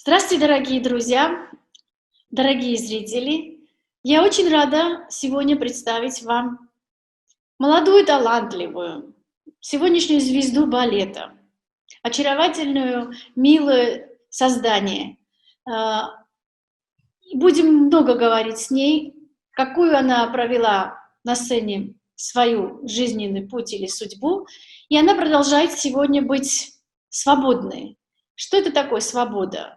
Здравствуйте, дорогие друзья, дорогие зрители. Я очень рада сегодня представить вам молодую, талантливую, сегодняшнюю звезду балета, очаровательную, милое создание. Будем много говорить с ней, какую она провела на сцене свою жизненный путь или судьбу, и она продолжает сегодня быть свободной. Что это такое свобода?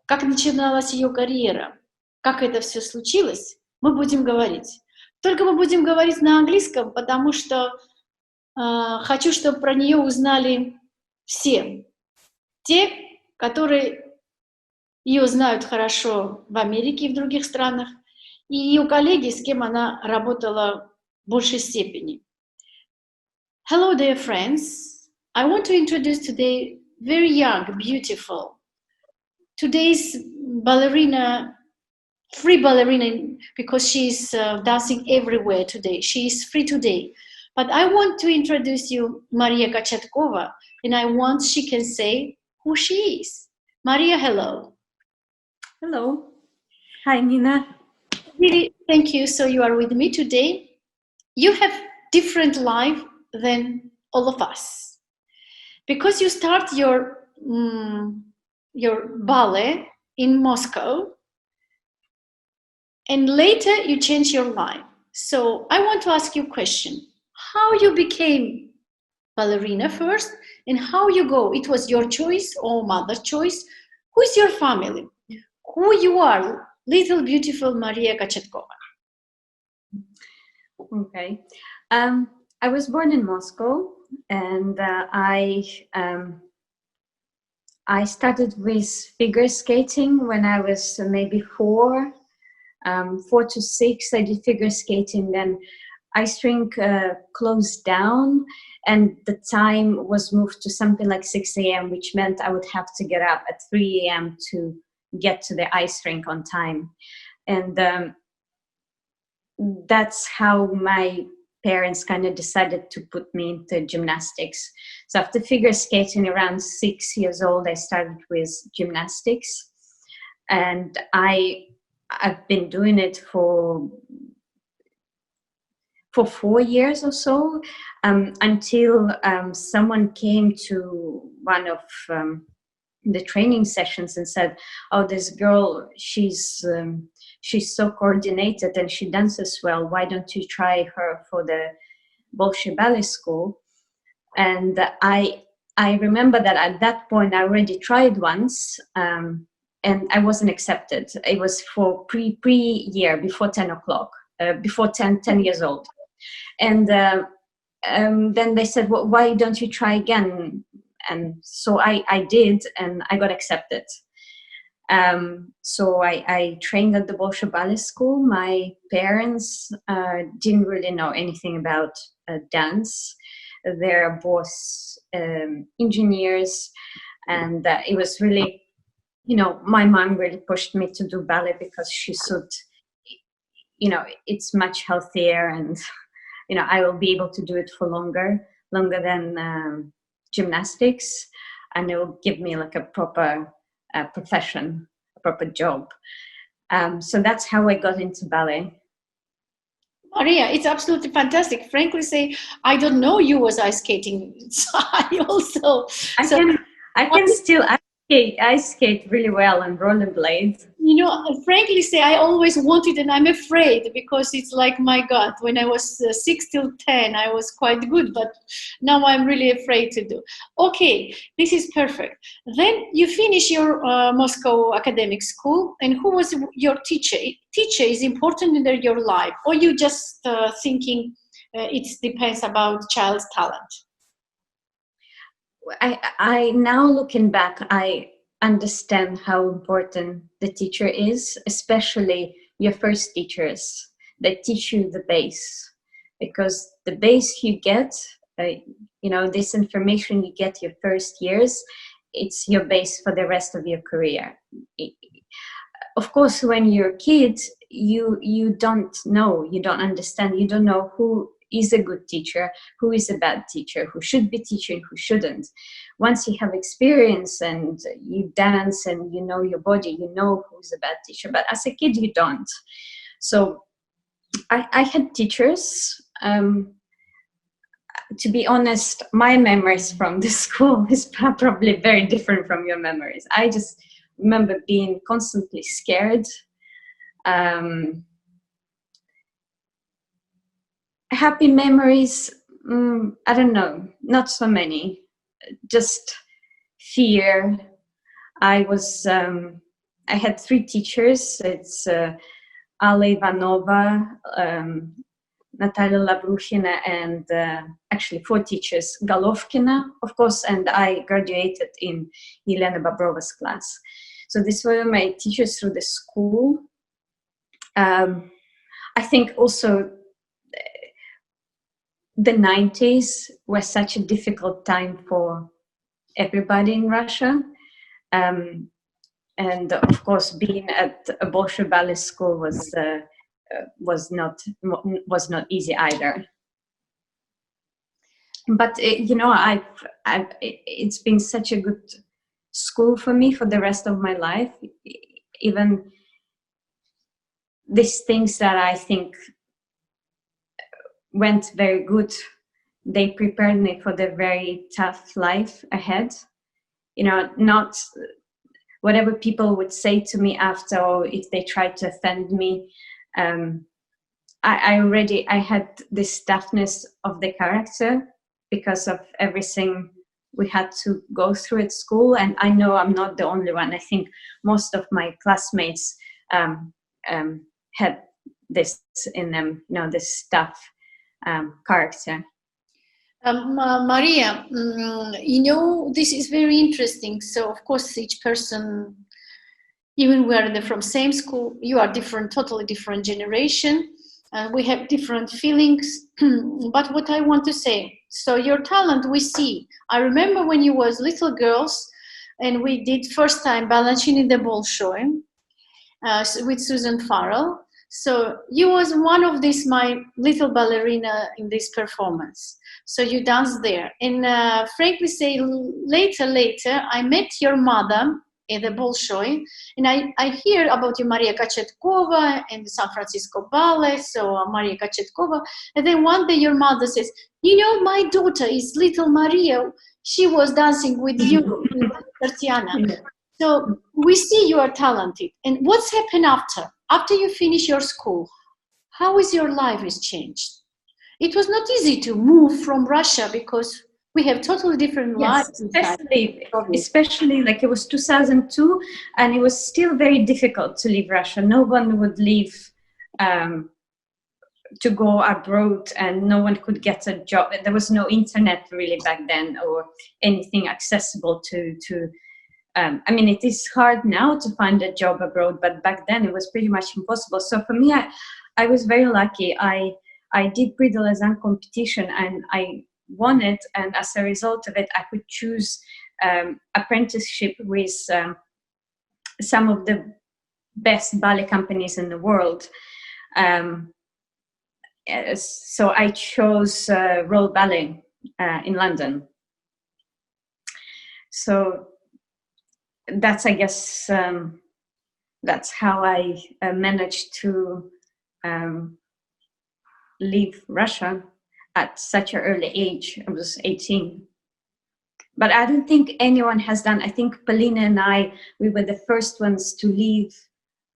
Как начиналась ее карьера, как это все случилось, мы будем говорить. Только мы будем говорить на английском, потому что хочу, чтобы про нее узнали все. Те, которые ее знают хорошо в Америке и в других странах, и ее коллеги, с кем она работала в большей степени. Hello, dear friends. I want to introduce today very young, beautiful, today's ballerina, free ballerina, because she's dancing everywhere today. She is free today. But I want to introduce you Maria Kochetkova, and I want she can say who she is. Maria, hello. Hello. Hi, Nina. Really, thank you. So you are with me today. You have different life than all of us, because you start your ballet in Moscow, and later you change your life. So I want to ask you a question. How you became ballerina first, and how you go? It was your choice or mother's choice? Who is your family? Who you are, little beautiful Maria Kochetkova? Okay. I was born in Moscow, and I started with figure skating when I was maybe 4 to 6. I did figure skating, then ice rink closed down, and the time was moved to something like 6 a.m., which meant I would have to get up at 3 a.m. to get to the ice rink on time. And that's how my parents kind of decided to put me into gymnastics. So after figure skating around 6 years old, I started with gymnastics, and I've been doing it for 4 years or so, until someone came to one of the training sessions and said, "Oh, this girl, she's so coordinated and she dances well. Why don't you try her for the Bolshoi Ballet School?" And I remember that at that point I already tried once, and I wasn't accepted. It was for pre-year, before 10 o'clock, before 10 years old. And then they said, "Well, why don't you try again?" And so I did, and I got accepted. So I trained at the Bolshoi Ballet School. My parents didn't really know anything about dance. They're both engineers, and it was really, my mom really pushed me to do ballet because she thought, it's much healthier, and I will be able to do it for longer than gymnastics, and it will give me like a proper profession, a proper job. So that's how I got into ballet. Maria, it's absolutely fantastic. Frankly say, I don't know you was ice skating. So I can still ice skate really well and rollerblade. Frankly say, I always wanted, and I'm afraid, because it's like, my God, when I was 6 till 10, I was quite good, but now I'm really afraid to do. Okay, this is perfect. Then you finish your Moscow academic school, and who was your teacher? Teacher is important in your life, or you just thinking it depends about child's talent? I now, looking back, I understand how important the teacher is, especially your first teachers that teach you the base, because the base you get, this information you get your first years, it's your base for the rest of your career. Of course, when you're a kid, you don't know, you don't understand, you don't know who is a good teacher, who is a bad teacher, who should be teaching, who shouldn't. Once you have experience and you dance and you know your body, you know who's a bad teacher. But as a kid, you don't. So I had teachers. To be honest, my memories from the school is probably very different from your memories. I just remember being constantly scared. Happy memories, I don't know, not so many. Just fear. I had 3 teachers. It's Alla Ivanova, Natalia Labruchina, and actually 4 teachers, Golovkina, of course, and I graduated in Elena Babrova's class. So these were my teachers through the school. I think also the 90s were such a difficult time for everybody in Russia. And of course, being at a Bolshoi ballet school was not easy either. But it's been such a good school for me for the rest of my life. Even these things that I think went very good, they prepared me for the very tough life ahead. Not whatever people would say to me after, or if they tried to offend me. I had this toughness of the character because of everything we had to go through at school. And I know I'm not the only one. I think most of my classmates had this in them, this tough character. Maria, this is very interesting. So, of course, each person, even we are from same school, you are different, totally different generation. We have different feelings. But what I want to say, so your talent we see. I remember when you was little girls, and we did first time Balanchine the Bolshoi with Susan Farrell. So you was one of these, my little ballerina in this performance. So you danced there. And frankly say, later, I met your mother in the Bolshoi, and I hear about you, Maria Kochetkova, and San Francisco Ballet, so Maria Kochetkova. And then one day your mother says, my daughter is little Maria. She was dancing with you, with Tatiana. Yeah. So we see you are talented. And what's happened after? After you finish your school, how is your life is changed? It was not easy to move from Russia because we have totally different lives. Especially like it was 2002, and it was still very difficult to leave Russia. No one would leave to go abroad, and no one could get a job. There was no internet really back then, or anything accessible to it is hard now to find a job abroad, but back then it was pretty much impossible. So for me, I was very lucky. I did Prix de Lausanne competition, and I won it. And as a result of it, I could choose apprenticeship with some of the best ballet companies in the world. So I chose Royal Ballet in London. So that's, I guess, that's how I managed to leave Russia at such an early age. I was 18. But I don't think anyone has done. I think Polina and we were the first ones to leave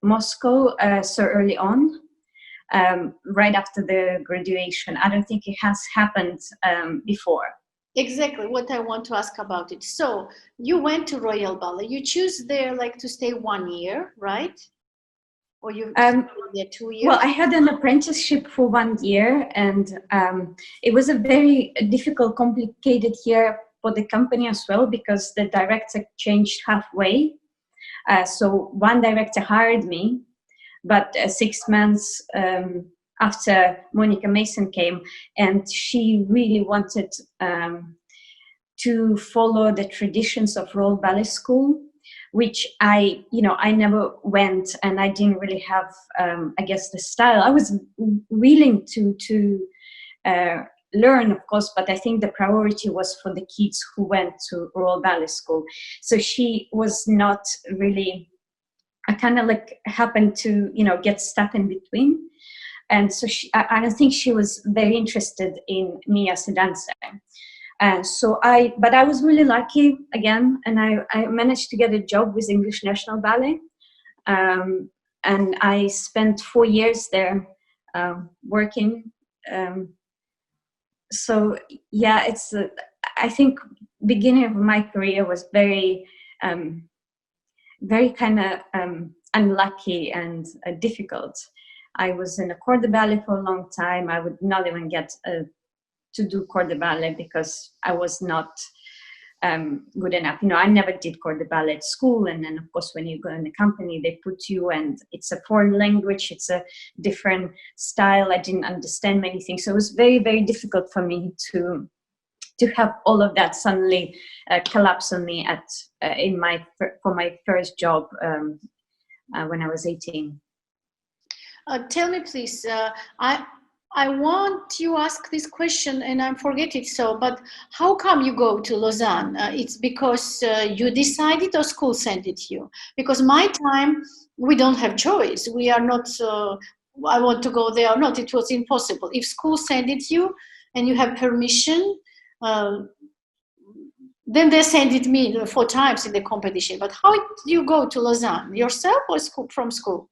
Moscow so early on, right after the graduation. I don't think it has happened before. Exactly what I want to ask about it. So you went to Royal Ballet. You choose there to stay 1 year, right? Or you stayed there 2 years? Well, I had an apprenticeship for 1 year, and it was a very difficult, complicated year for the company as well, because the director changed halfway. So one director hired me, but 6 months after Monica Mason came, and she really wanted to follow the traditions of Royal Ballet School, which I never went, and I didn't really have, I guess, the style. I was willing to learn, of course, but I think the priority was for the kids who went to Royal Ballet School. So she was not really, I kind of like happened to, get stuck in between. And so I don't think she was very interested in me as a dancer. And but I was really lucky again, and I managed to get a job with English National Ballet. And I spent 4 years there working. So yeah, I think beginning of my career was very very kind of unlucky and difficult. I was in a corps de ballet for a long time. I would not even get to do corps de ballet because I was not good enough. I never did corps de ballet at school, and then of course when you go in a company they put you, and it's a foreign language, it's a different style. I didn't understand many things, so it was very, very difficult for me to have all of that suddenly collapse on me for my first job when I was 18. Tell me, please. I want to ask this question, and I forget it. But how come you go to Lausanne? It's because you decided, or school sent it you? Because my time, we don't have choice. We are not. I want to go there or not. It was impossible. If school sent it you, and you have permission. Then they sent it me 4 times in the competition. But how did you go to Lausanne? Yourself or from school?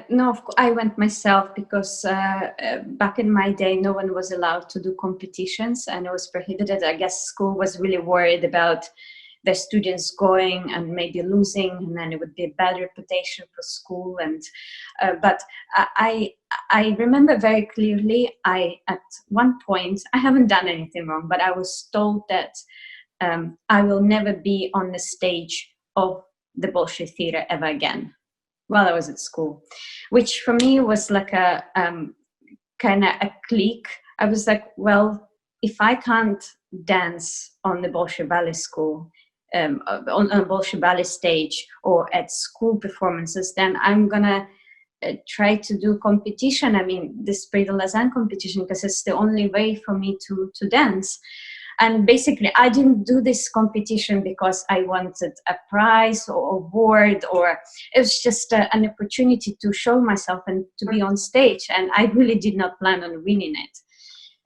No, I went myself because back in my day, no one was allowed to do competitions, and it was prohibited. I guess school was really worried about the students going and maybe losing, and then it would be a bad reputation for school. And but I remember very clearly, at one point, I haven't done anything wrong, but I was told that I will never be on the stage of the Bolshoi Theatre ever again while I was at school, which for me was like a kind of a click. I was like, well, if I can't dance on the Bolshoi Ballet School, on a Bolshoi Ballet stage or at school performances, then I'm gonna try to do competition. I mean, this Prix de Lausanne competition, because it's the only way for me to dance. And basically, I didn't do this competition because I wanted a prize or award, or it was just an opportunity to show myself and to be on stage. And I really did not plan on winning it.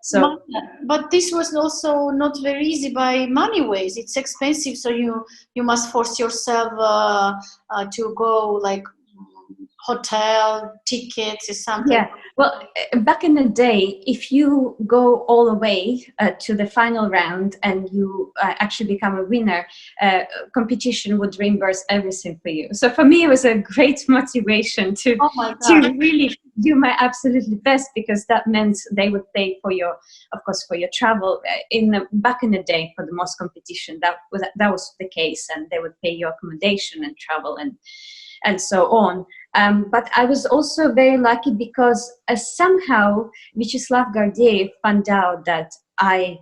So, but this was also not very easy by money ways. It's expensive, so you must force yourself to go like hotel tickets or something. Yeah, well, back in the day, if you go all the way to the final round and you actually become a winner, competition would reimburse everything for you. So for me, it was a great motivation to really do my absolutely best, because that meant they would pay for your travel. Back in the day, for the most competition, that was the case, and they would pay your accommodation and travel and so on. But I was also very lucky because somehow Vyacheslav Gardiev found out that I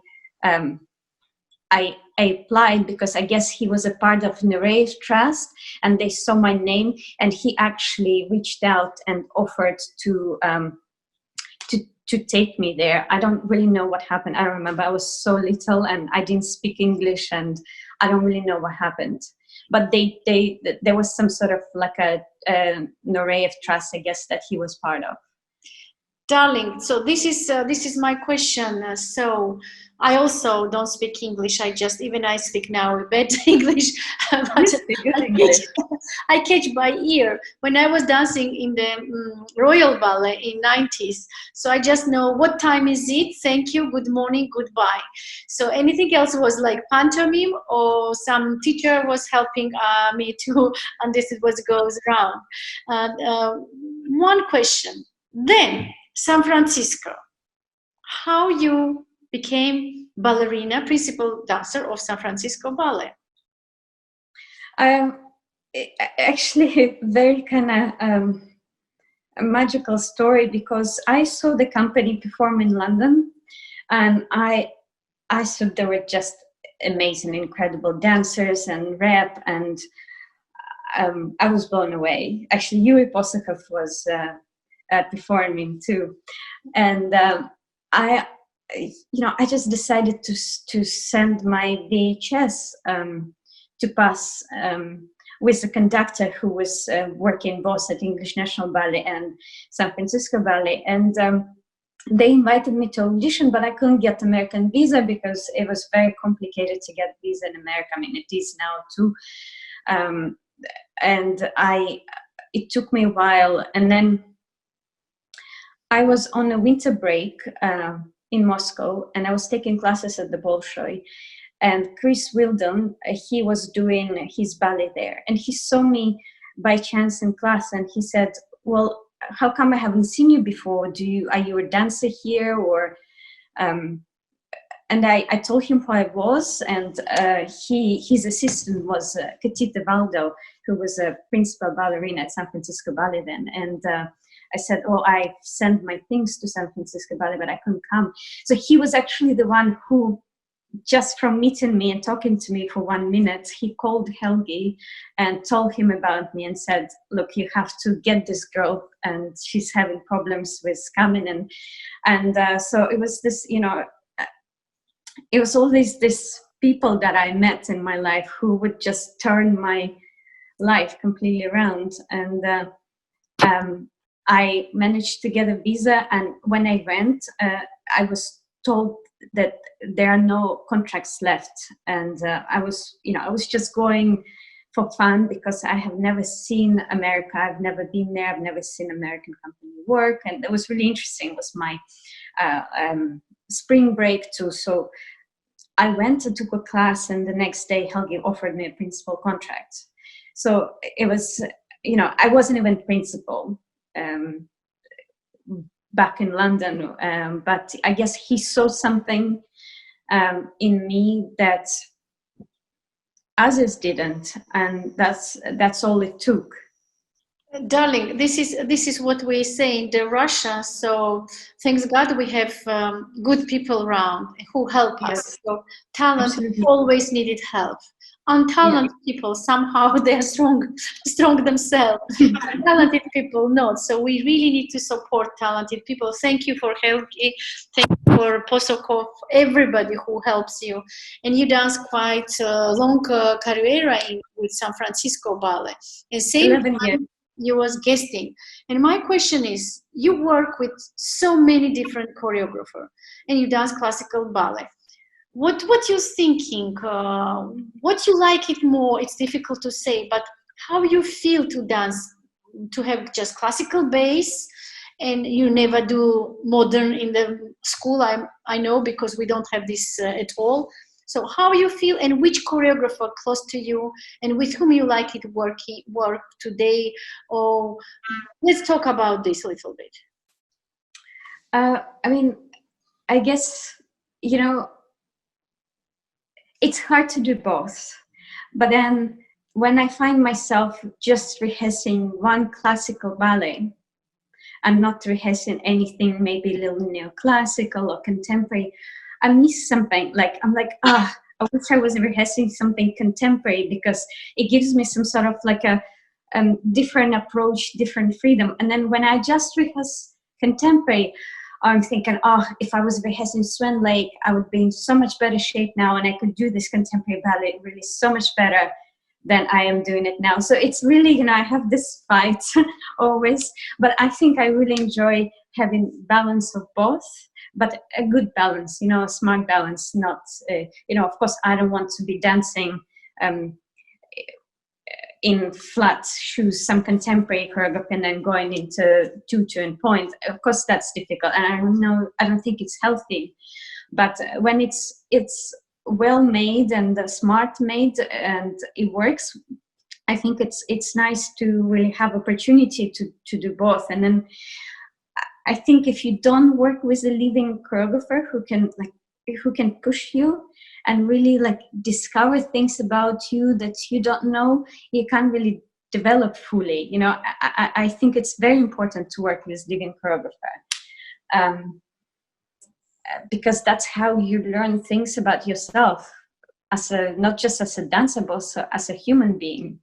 applied, because I guess he was a part of Nureyev Trust, and they saw my name, and he actually reached out and offered to take me there. I don't really know what happened. I remember I was so little and I didn't speak English, and I don't really know what happened. But there was some sort of like a Nureyev Trust, I guess, that he was part of. Darling, so this is my question. So I also don't speak English. I speak now a bad English. But I catch by ear. When I was dancing in the Royal Ballet in 90s, so I just know what time is it, thank you, good morning, goodbye. So anything else was like pantomime, or some teacher was helping me to understand what goes around. One question. Then, San Francisco, how you became ballerina, principal dancer of San Francisco Ballet? Actually, very kind of a magical story, because I saw the company perform in London, and I thought they were just amazing, incredible dancers and rep, and I was blown away. Actually, Yuri Posakov was performing too, and I just decided to send my VHS to pass with a conductor who was working both at English National Ballet and San Francisco Ballet, and they invited me to audition, but I couldn't get American visa because it was very complicated to get visa in America. I mean, it is now too. And it took me a while. And then I was on a winter break in Moscow, and I was taking classes at the Bolshoi. And Chris Wilden, he was doing his ballet there. And he saw me by chance in class, and he said, well, how come I haven't seen you before? Are you a dancer here? Or and I told him who I was, and his assistant was Katita Valdo, who was a principal ballerina at San Francisco Ballet then. And I said, oh, I sent my things to San Francisco Ballet, but I couldn't come. So he was actually the one who, just from meeting me and talking to me for 1 minute, he called Helgi and told him about me and said, look, you have to get this girl, and she's having problems with coming. And so it was this, it was always this people that I met in my life who would just turn my life completely around. And I managed to get a visa. And when I went, I was told that there are no contracts left. And I was just going for fun because I have never seen America. I've never been there. I've never seen American company work. And it was really interesting. It was my spring break too. So I went and took a class, and the next day Helgi offered me a principal contract. So it was, I wasn't even principal back in London, but I guess he saw something in me that others didn't, and that's all it took. Darling, this is what we say in the Russia. So thanks God we have good people around who help us. So talent Absolutely. always needed help. Untalented people, somehow they're strong themselves. Talented people not. So we really need to support talented people. Thank you for Helgi. Thank you for Posokov, everybody who helps you. And you dance quite a long career with San Francisco Ballet. And same 11 years. You was guesting. And my question is, you work with so many different choreographers and you dance classical ballet. What you thinking? What you like it more? It's difficult to say, but how you feel to dance, to have just classical base, and you never do modern in the school. I know because we don't have this at all. So how you feel, and which choreographer close to you, and with whom you like it work today? Or let's talk about this a little bit. I mean, I guess, it's hard to do both. But then when I find myself just rehearsing one classical ballet, I'm not rehearsing anything, maybe a little neoclassical or contemporary, I miss something. I'm like, I wish I was rehearsing something contemporary, because it gives me some sort of like a different approach, different freedom. And then when I just rehearse contemporary, I'm thinking, if I was rehearsing Swan Lake, I would be in so much better shape now, and I could do this contemporary ballet really so much better than I am doing it now. So it's really, I have this fight always, but I think I really enjoy having balance of both, but a good balance, a smart balance, not, of course, I don't want to be dancing in flat shoes, some contemporary choreography, and then going into tutu and point. Of course, that's difficult, and I don't think it's healthy. But when it's well made and smart made and it works, I think it's nice to really have opportunity to do both. And then I think if you don't work with a living choreographer who can push you and really discover things about you that you don't know, you can't really develop fully. I think it's very important to work with living choreographer, because that's how you learn things about yourself not just as a dancer, but also as a human being.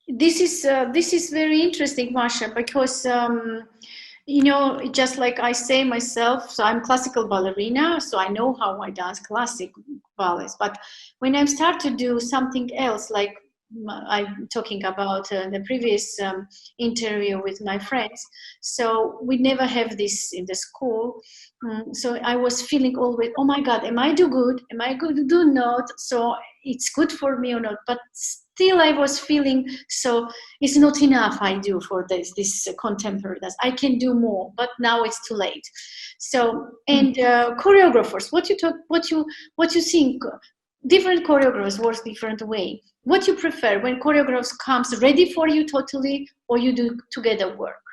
This is very interesting, Masha, because You know, just like I say myself, so I'm classical ballerina, so I know how I dance classic ballets. But when I start to do something else, like I'm talking about the previous interview with my friends, so we never have this in the school. So I was feeling always, oh my God, am I do good? Am I good? Do not. So it's good for me or not? But still, I was feeling so it's not enough I do for this contemporary dance. I can do more, but now it's too late. So and choreographers, what you think? Different choreographers work different way. What you prefer when choreographers comes ready for you totally, or you do together work?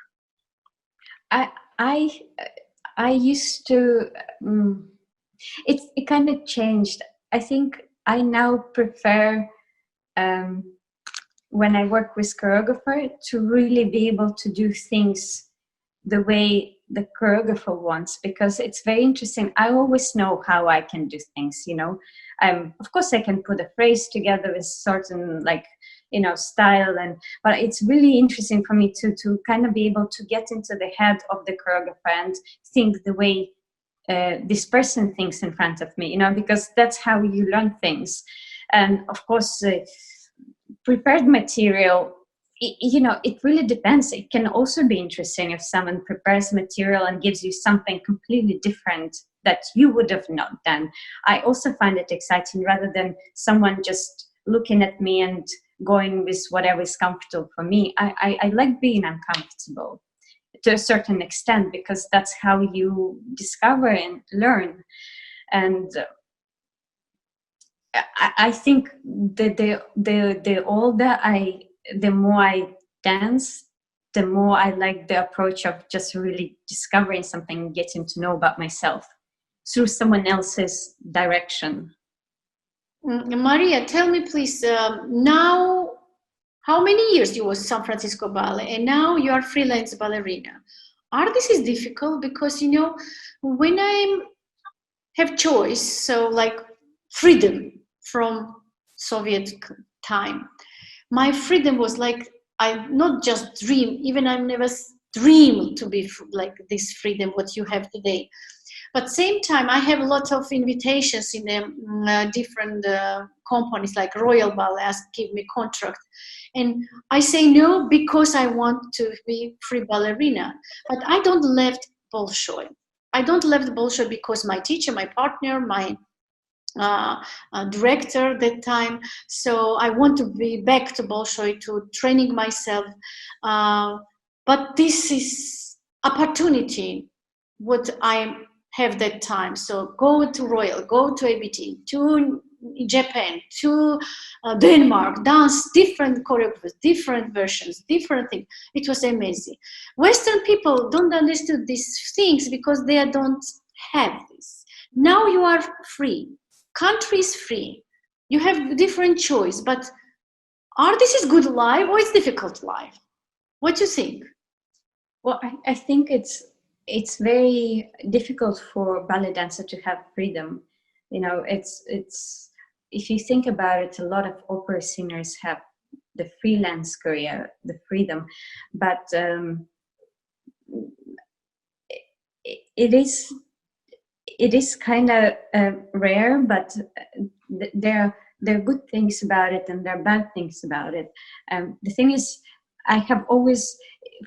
I I used to. It kind of changed. I think I now prefer when I work with choreographer to really be able to do things the way the choreographer wants, because it's very interesting. I always know how I can do things, you know. Of course I can put a phrase together with certain, like, you know, style, and but it's really interesting for me to kind of be able to get into the head of the choreographer and think the way this person thinks in front of me, you know, because that's how you learn things. And of course prepared material, you know, it really depends. It can also be interesting if someone prepares material and gives you something completely different that you would have not done. I also find it exciting, rather than someone just looking at me and going with whatever is comfortable for me. I like being uncomfortable to a certain extent, because that's how you discover and learn. And I think that the older the more I dance, the more I like the approach of just really discovering something and getting to know about myself through someone else's direction. Maria, tell me please, now how many years you was San Francisco Ballet and now you are freelance ballerina? Are this is difficult because you know when I have choice, so like freedom from Soviet time, my freedom was like I not just dream, even I never dream to be like this freedom what you have today. But same time, I have a lot of invitations in different companies like Royal Ballet ask give me contract, and I say no because I want to be free ballerina. But I don't left Bolshoi. I don't left Bolshoi because my teacher, my partner, my director that time. So I want to be back to Bolshoi to training myself. But this is opportunity what I have that time. So go to Royal, go to ABT, to Japan, to Denmark, dance different choreographers, different versions, different things. It was amazing. Western people don't understand these things because they don't have this. Now you are free. Country is free. You have different choice, but are this is good life or it's difficult life? What do you think? Well, I think it's very difficult for ballet dancer to have freedom. You know, it's if you think about it, a lot of opera singers have the freelance career, the freedom, but it is kind of rare. But there are good things about it and there are bad things about it. The thing is, I have always,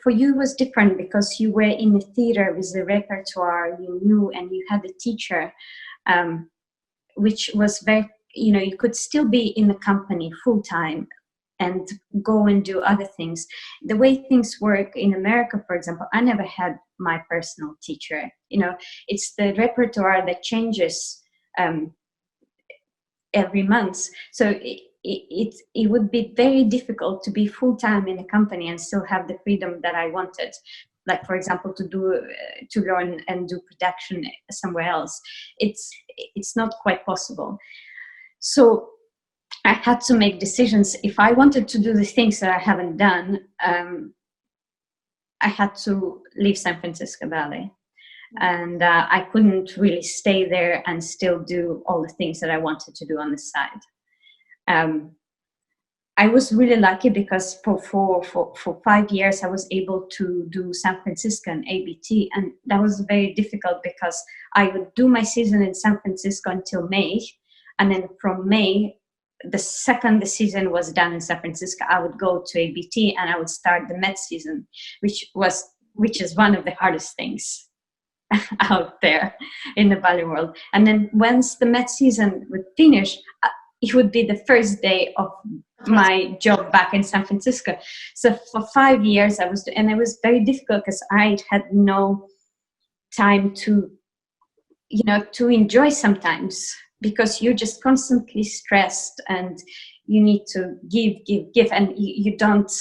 for you it was different because you were in the theater with the repertoire you knew, and you had a teacher, which was very, you know, you could still be in the company full time and go and do other things. The way things work in America, for example, I never had my personal teacher. You know, it's the repertoire that changes every month. So it would be very difficult to be full-time in a company and still have the freedom that I wanted. Like, for example, to learn and do production somewhere else. It's not quite possible. So I had to make decisions. If I wanted to do the things that I haven't done, I had to leave San Francisco Ballet. And I couldn't really stay there and still do all the things that I wanted to do on the side. I was really lucky because for 5 years I was able to do San Francisco and ABT, and that was very difficult because I would do my season in San Francisco until May, and then from May, the second the season was done in San Francisco, I would go to ABT and I would start the Met season, which is one of the hardest things out there in the ballet world. And then once the Met season would finish, it would be the first day of my job back in San Francisco. So for 5 years and it was very difficult because I had no time to enjoy sometimes, because you're just constantly stressed and you need to give, and you don't,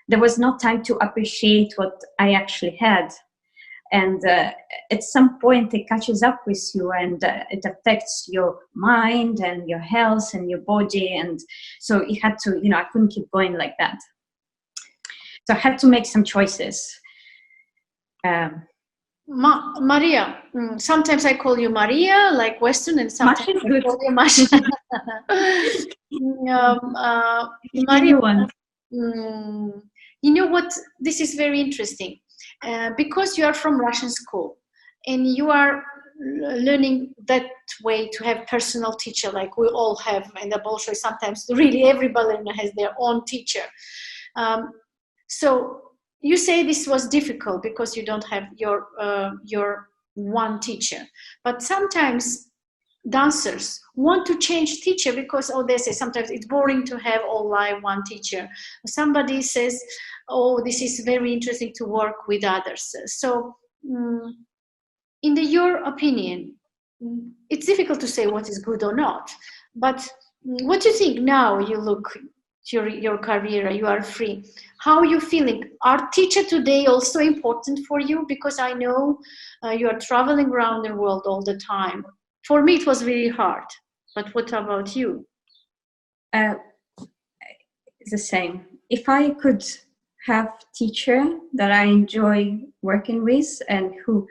there was no time to appreciate what I actually had. And at some point it catches up with you, and it affects your mind and your health and your body. And so it had to, I couldn't keep going like that. So I had to make some choices. Maria, sometimes I call you Maria, like Western, and sometimes I call you Masha. Maria, you know what? This is very interesting. Because you are from Russian school and you are learning that way to have personal teacher, like we all have in the Bolshoi. Sometimes really every ballerina has their own teacher. So you say this was difficult because you don't have your one teacher, but sometimes dancers want to change teacher because, they say sometimes it's boring to have all live one teacher. Somebody says, this is very interesting to work with others. So in your opinion, it's difficult to say what is good or not, but what do you think now you look to your career, you are free? How are you feeling? Are teacher today also important for you? Because I know you are traveling around the world all the time. For me, it was really hard. But what about you? It's the same. If I could have teacher that I enjoy working with and who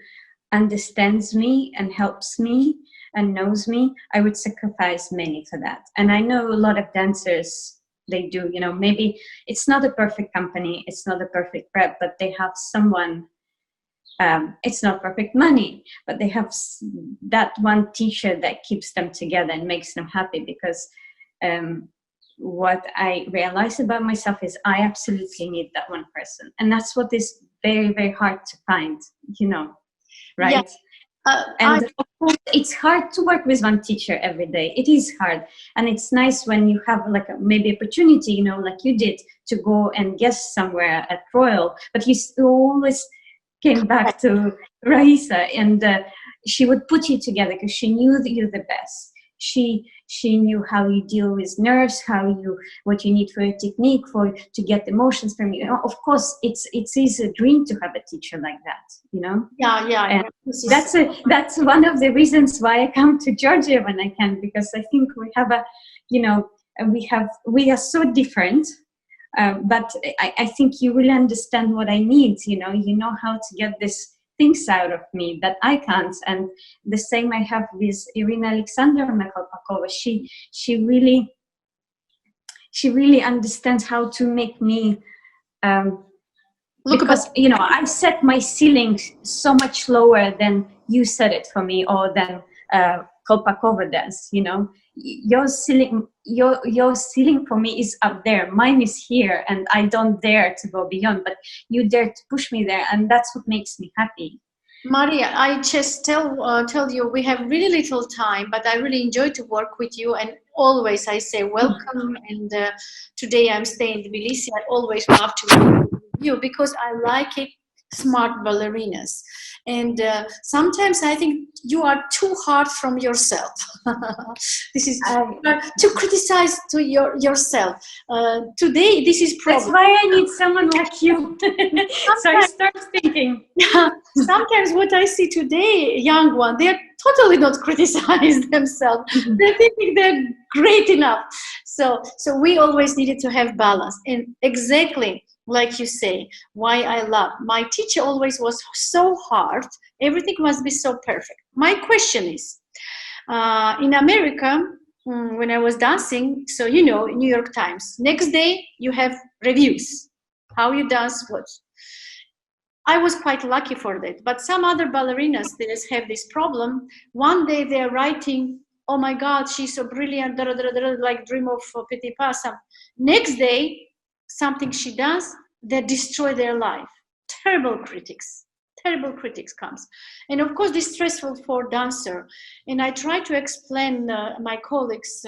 understands me and helps me and knows me, I would sacrifice many for that. And I know a lot of dancers, they do, maybe it's not a perfect company, it's not a perfect prep, but they have someone, it's not perfect money, but they have that one teacher that keeps them together and makes them happy. Because what I realize about myself is I absolutely need that one person. And that's what is very, very hard to find, right? Yeah. And of course, it's hard to work with one teacher every day. It is hard. And it's nice when you have maybe opportunity, like you did, to go and guest somewhere at Royal. But you always came back to Raisa, and she would put you together because she knew that you're the best. She knew how you deal with nerves, what you need for your technique to get emotions from you. Of course, it's a dream to have a teacher like that, Yeah. And that's one of the reasons why I come to Georgia when I can, because I think we have we are so different. But I think you will understand what I need. You know how to get this things out of me that I can't. And the same I have with Irina Alexandrovna Kolpakova. She really understands how to make me because I set my ceiling so much lower than you set it for me, or than Kolpakova does. Your ceiling for me is up there. Mine is here, and I don't dare to go beyond, but you dare to push me there, and that's what makes me happy. Maria, I just tell you, we have really little time, but I really enjoy to work with you, and always I say welcome. And today I'm staying in Tbilisi. I always love to work with you because I like it. Smart ballerinas, and sometimes I think you are too hard from yourself. This is to criticize to yourself. Today, this is that's why I need someone like you. So I start thinking. Sometimes what I see today, young one, they're totally not criticize themselves. They think they're great enough. So we always needed to have balance, and exactly like you say, why I love my teacher always was so hard. Everything must be so perfect. My question is, in America, when I was dancing, so New York Times. Next day you have reviews, how you dance, what. I was quite lucky for that. But some other ballerinas, they just have this problem. One day they're writing, "Oh my God, she's so brilliant," like Dream of Petit Pas. Next day, something she does, they destroy their life. Terrible critics. Terrible critics comes. And of course, this is stressful for dancer. And I try to explain my colleagues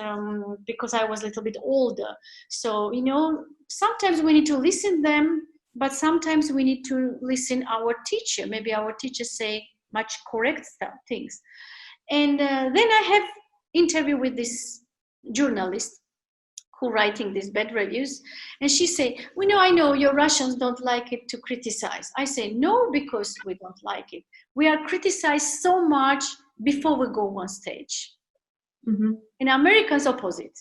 because I was a little bit older. So, sometimes we need to listen them, but sometimes we need to listen our teacher. Maybe our teachers say much correct things. And then I have interview with this journalist who writing these bad reviews, and she say, I know your Russians don't like it to criticize. I say, no, because we don't like it. We are criticized so much before we go on stage. Mm-hmm. And Americans opposite.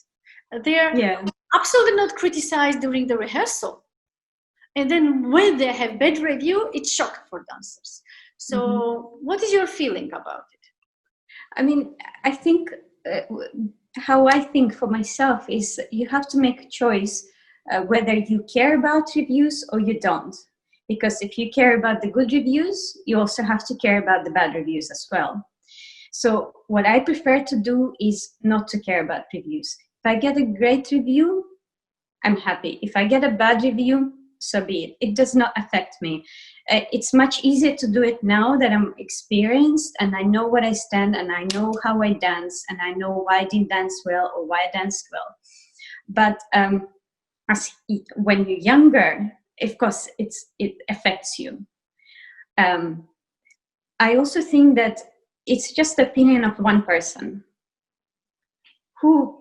They're absolutely not criticized during the rehearsal. And then when they have bad review, it's shock for dancers. So what is your feeling about it? I mean, I think how I think for myself is you have to make a choice whether you care about reviews or you don't. Because if you care about the good reviews, you also have to care about the bad reviews as well. So what I prefer to do is not to care about reviews. If I get a great review, I'm happy. If I get a bad review, so be it. It does not affect me. It's much easier to do it now that I'm experienced and I know what I stand and I know how I dance and I know why I didn't dance well or why I danced well. But when you're younger, of course, it affects you. I also think that it's just the opinion of one person who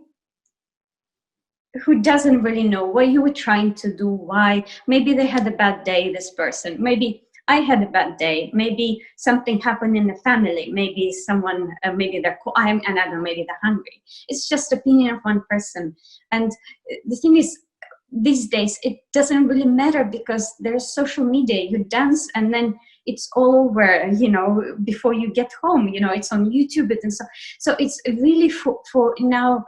doesn't really know what you were trying to do, why. Maybe they had a bad day, this person. Maybe I had a bad day. Maybe something happened in the family. Maybe someone, maybe they're, I don't know, maybe they're hungry. It's just opinion of one person. And the thing is, these days, it doesn't really matter because there's social media. You dance and then it's all over, before you get home, it's on YouTube. And so it's really for now,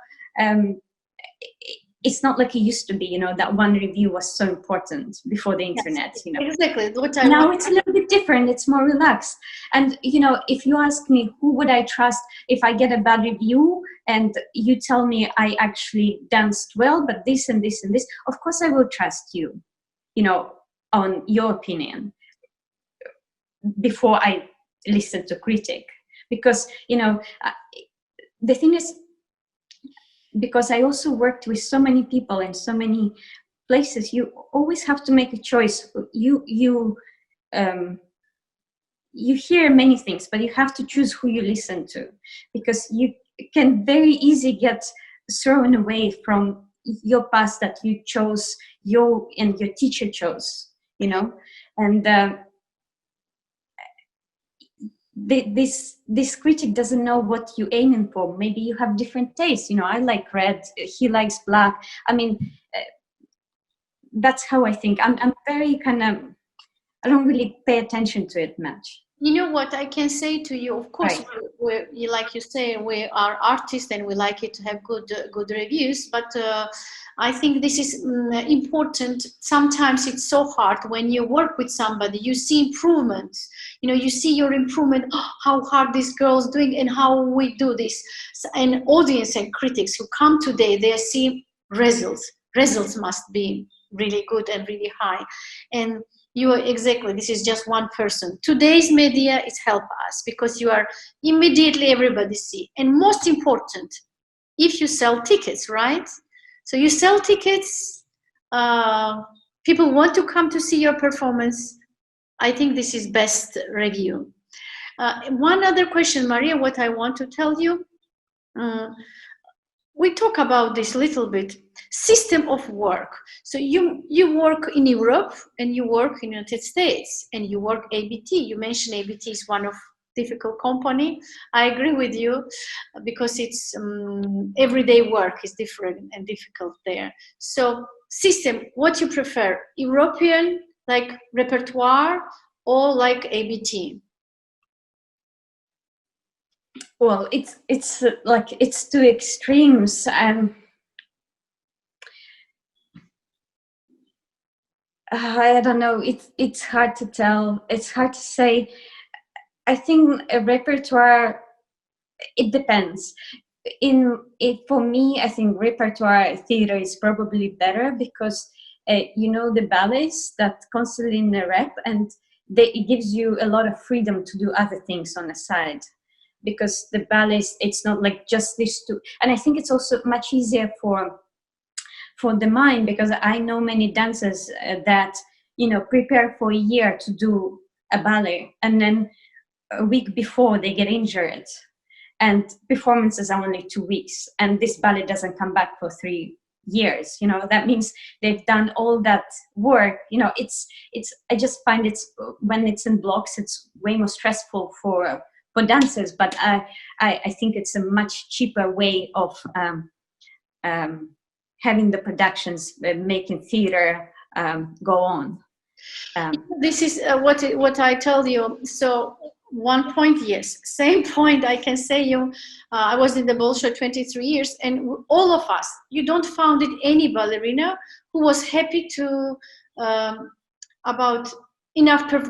it's not like it used to be, that one review was so important before the internet, Exactly. Now it's a little bit different. It's more relaxed. And, if you ask me, who would I trust if I get a bad review and you tell me I actually danced well, but this and this and this, of course I will trust you, on your opinion before I listen to critic. Because, the thing is, because I also worked with so many people in so many places, you always have to make a choice. You hear many things, but you have to choose who you listen to, because you can very easily get thrown away from your past that you chose, and your teacher chose, and this critic doesn't know what you're aiming for. Maybe you have different tastes. I like red, he likes black. I mean, that's how I think. I'm very kind of, I don't really pay attention to it much. You know what I can say to you? Of course, Right. like you say, we are artists and we like it to have good reviews. But I think this is important. Sometimes it's so hard when you work with somebody. You see improvements. You see your improvement. How hard this girl's doing and how we do this. And audience and critics who come today, they see results. Results must be really good and really high. And you are exactly, this is just one person. Today's media is help us because you are immediately everybody see. And most important, if you sell tickets, right? So you sell tickets, people want to come to see your performance. I think this is best review. One other question, Maria, what I want to tell you, we talk about this a little bit. System of work. So you work in Europe and you work in the United States and you work ABT. You mentioned ABT is one of difficult company. I agree with you because it's everyday work is different and difficult there. So system, what you prefer? European, like repertoire, or like ABT? Well, it's like it's two extremes. I don't know. It's hard to tell. It's hard to say. I think a repertoire. It depends. For me, I think repertoire theater is probably better because you know the ballets that constantly in the rep, and it gives you a lot of freedom to do other things on the side. Because the ballets, it's not like just these two, and I think it's also much easier for the mind, because I know many dancers that prepare for a year to do a ballet, and then a week before they get injured, and performances are only 2 weeks, and this ballet doesn't come back for 3 years. That means they've done all that work. It's I just find it's when it's in blocks, it's way more stressful for dancers, but I think it's a much cheaper way of having the productions, making theater go on. This is what I told you. So one point, yes, same point I can say you. I was in the Bolshoi 23 years, and all of us, you don't found it any ballerina who was happy to about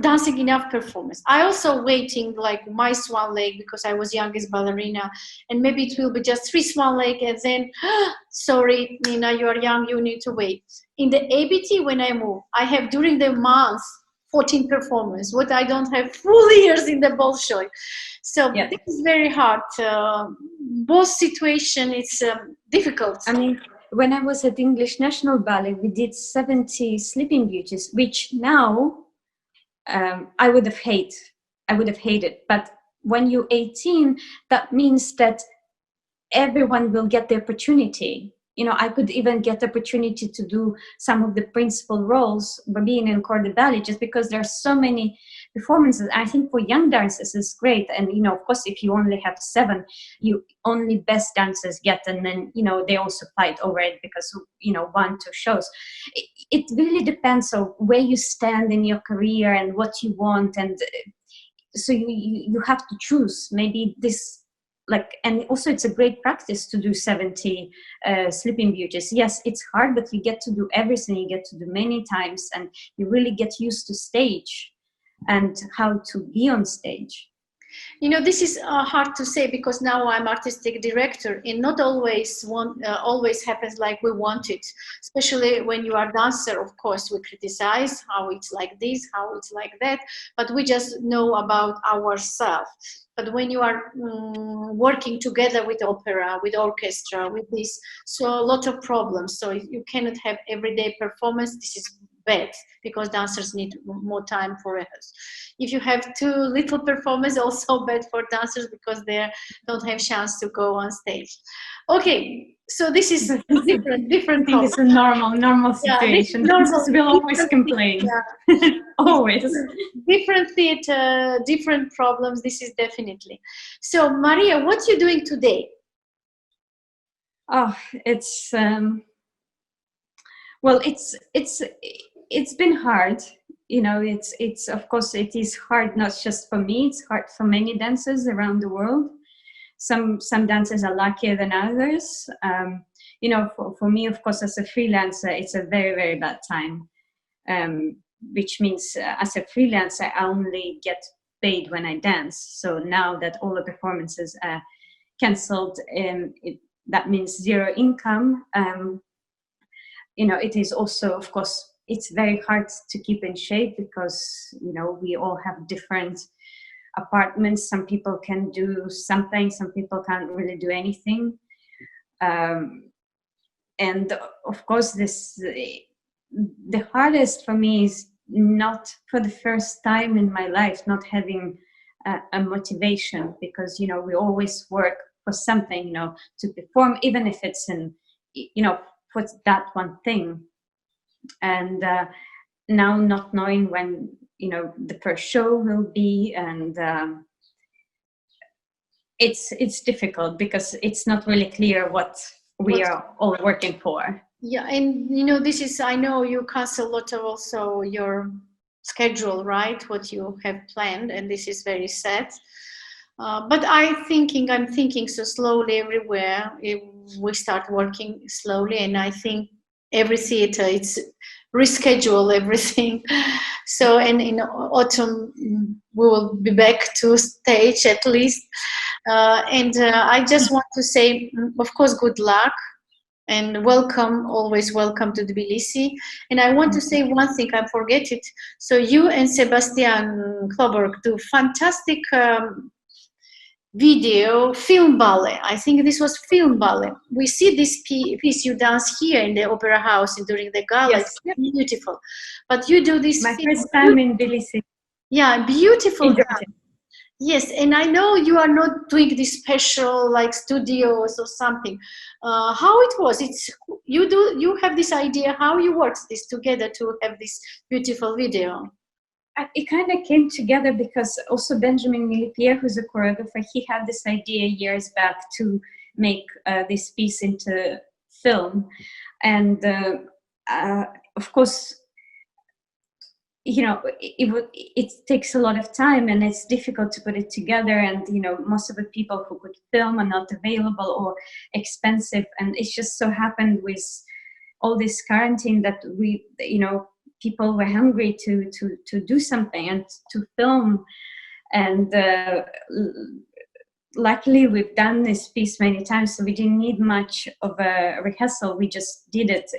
dancing enough performance. I also waiting like my swan leg, because I was youngest ballerina, and maybe it will be just 3 swan leg, and then sorry, Nina, you are young, you need to wait. In the ABT, when I move, I have during the month 14 performance, what I don't have full years in the Bolshoi. So yeah. This is very hard. Both situation, it's difficult. I mean, when I was at English National Ballet, we did 70 Sleeping Beauties, which now I would have hated. But when you're 18, that means that everyone will get the opportunity. I could even get the opportunity to do some of the principal roles by being in corps de ballet, just because there are so many performances. I think for young dancers it's great, and of course, if you only have 7, you only best dancers get, and then they also fight over it because 1-2 shows. It really depends on where you stand in your career and what you want, and so you have to choose. Maybe this. And also it's a great practice to do 70 Sleeping Beauties. Yes, it's hard, but you get to do everything. You get to do many times, and you really get used to stage and how to be on stage. This is hard to say, because now I'm artistic director, and not always always happens like we want it. Especially when you are dancer, of course, we criticize how it's like this, how it's like that, but we just know about ourselves. But when you are working together with opera, with orchestra, with this, so a lot of problems. So you cannot have everyday performance. This is bad, because dancers need more time for rehearsal. If you have too little performance, also bad for dancers, because they don't have chance to go on stage. Okay, so this is different. I think it's a normal situation. Yeah, dancers will always complain. Yeah. Always. Different theater, different problems. This is definitely. So, Maria, what are you doing today? Oh, it's well, it's been hard. It's of course it is hard, not just for me. It's hard for many dancers around the world. Some dancers are luckier than others. For me, of course, as a freelancer, it's a very, very bad time. Which means as a freelancer, I only get paid when I dance. So now that all the performances are cancelled, that means 0 income. It is also, of course, it's very hard to keep in shape, because we all have different apartments. Some people can do something, some people can't really do anything, and of course the hardest for me is not, for the first time in my life, not having a motivation, because we always work for something, to perform, even if it's in for that one thing. And now not knowing when the first show will be, and it's difficult, because it's not really clear what we are all working for. Yeah, and this is, I know you cancel a lot of also your schedule, right? What you have planned, and this is very sad. But I'm thinking so slowly everywhere. We start working slowly, and I think every theater it's reschedule everything. So, and in autumn we will be back to stage at least. And I just want to say, of course, good luck and welcome, always welcome to Tbilisi. And I want to say one thing, I forget it. So you and Sebastian Kloberg do fantastic video film ballet. I think this was film ballet. We see this piece you dance here in the opera house and during the gala. Yes. It's beautiful. But you do this My film. first time in Tbilisi. Yeah, beautiful. In Georgia. Yes, and I know you are not doing this special like studios or something. How it was? It's you have this idea how you work this together to have this beautiful video. It kind of came together because also Benjamin Millipierre, who's a choreographer, he had this idea years back to make this piece into film. And of course, you know, it takes a lot of time and it's difficult to put it together. And, you know, most of the people who could film are not available or expensive. And it's just so happened with all this quarantine that we, you know, people were hungry to do something and to film. And luckily we've done this piece many times, so we didn't need much of a rehearsal. We just did it.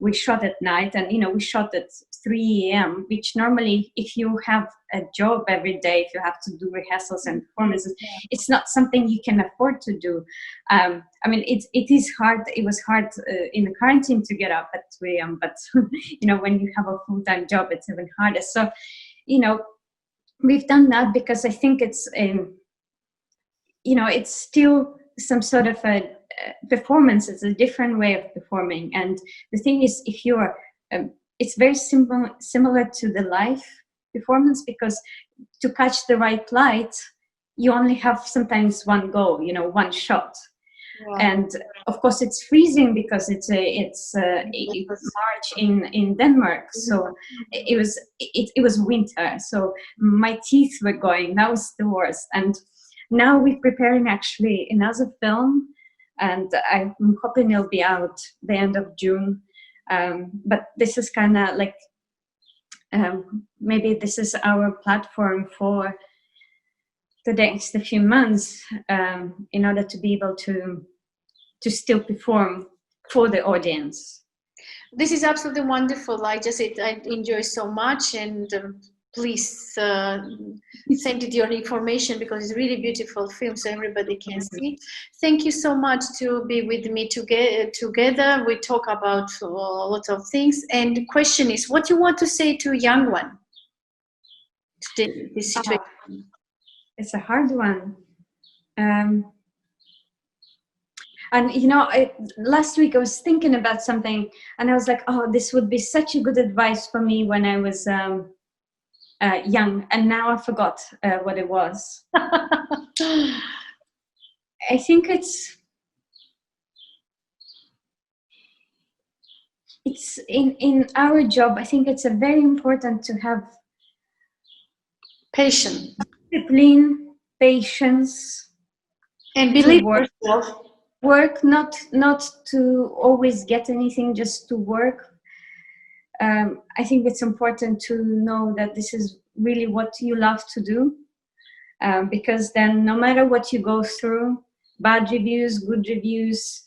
We shot at night, and, you know, we shot at 3 a.m., which normally, if you have a job every day, if you have to do rehearsals and performances, it's not something you can afford to do. I mean, it is hard. It was hard in the quarantine to get up at 3 a.m., but, you know, when you have a full-time job, it's even harder. So, you know, we've done that because I think it's, you know, it's still some sort of a performance. It's a different way of performing. And the thing is, if you're, it's very similar to the live performance, because to catch the right light, you only have sometimes one go, you know, one shot. Yeah. And of course it's freezing because it's March in Denmark, so it was winter, so my teeth were going. That was the worst. And now we're preparing actually another film, and I'm hoping it'll be out the end of June. But this is kind of like, maybe this is our platform for the next few months, in order to be able to still perform for the audience. This is absolutely wonderful. I enjoy so much, and please send it your information, because it's really beautiful film, so everybody can see. Thank you so much to be with me together. We talk about a lot of things, and the question is, what you want to say to a young one today, this situation? It's a hard one. And, you know, last week I was thinking about something, and I was like, oh, this would be such a good advice for me when I was young, and now I forgot what it was. I think it's in our job, I think it's very important to have patience, discipline, patience, and believe yourself. Work, not to always get anything, just to work. I think it's important to know that this is really what you love to do, because then no matter what you go through, bad reviews, good reviews,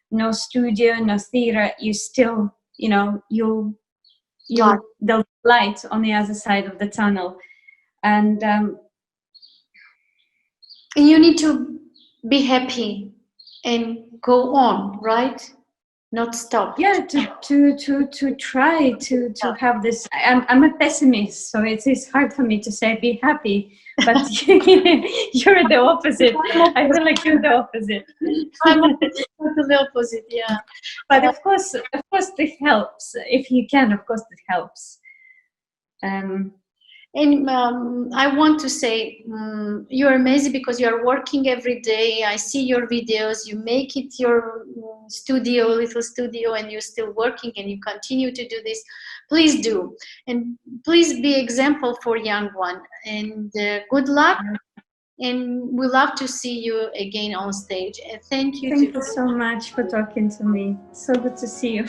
no studio, no theater, you still, you know, there's light on the other side of the tunnel. And you need to be happy and go on, right? Not stop. Yeah, to try to have this. I'm a pessimist, so it is hard for me to say be happy, but you're the opposite. I feel like you're the opposite. I'm totally opposite, yeah. But of course this helps. If you can, of course it helps. And I want to say, you're amazing, because you're working every day. I see your videos, you make it your little studio, and you're still working, and you continue to do this. Please do. And please be example for young one. And good luck. And we love to see you again on stage. And thank you. Thank you so much for talking to me. So good to see you.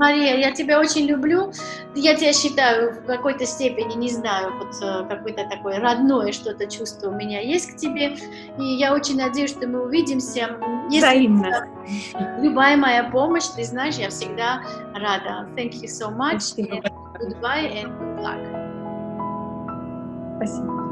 Мария, я тебя очень люблю. Я тебя считаю в какой-то степени, не знаю, вот какое-то такое родное что-то чувство у меня есть к тебе. И я очень надеюсь, что мы увидимся. Взаимно. Любая моя помощь, ты знаешь, я всегда рада. Thank you so much. Спасибо. Goodbye and good luck. Спасибо.